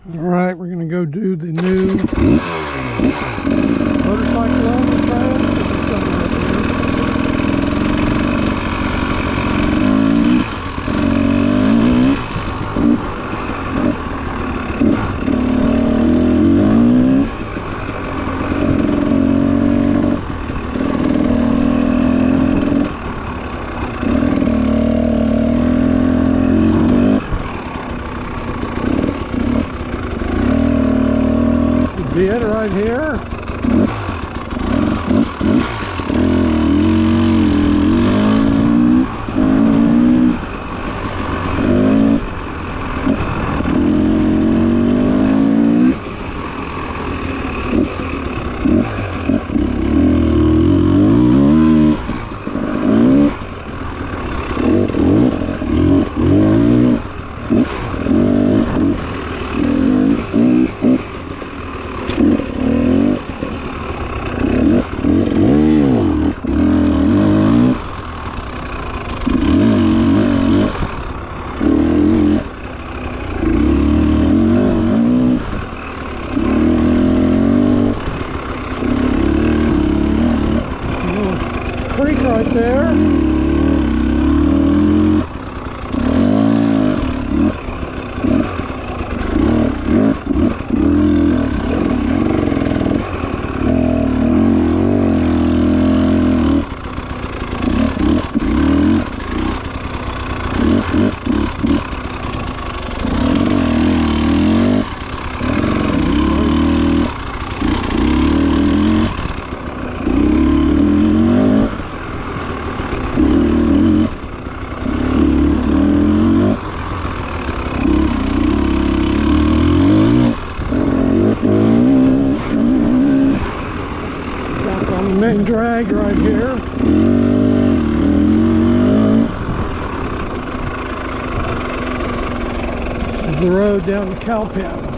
Alright, we're going to go do the new motorcycle owner trail. See it right here? Creek right there. On the main drag right here. This is the road down to Cowpen.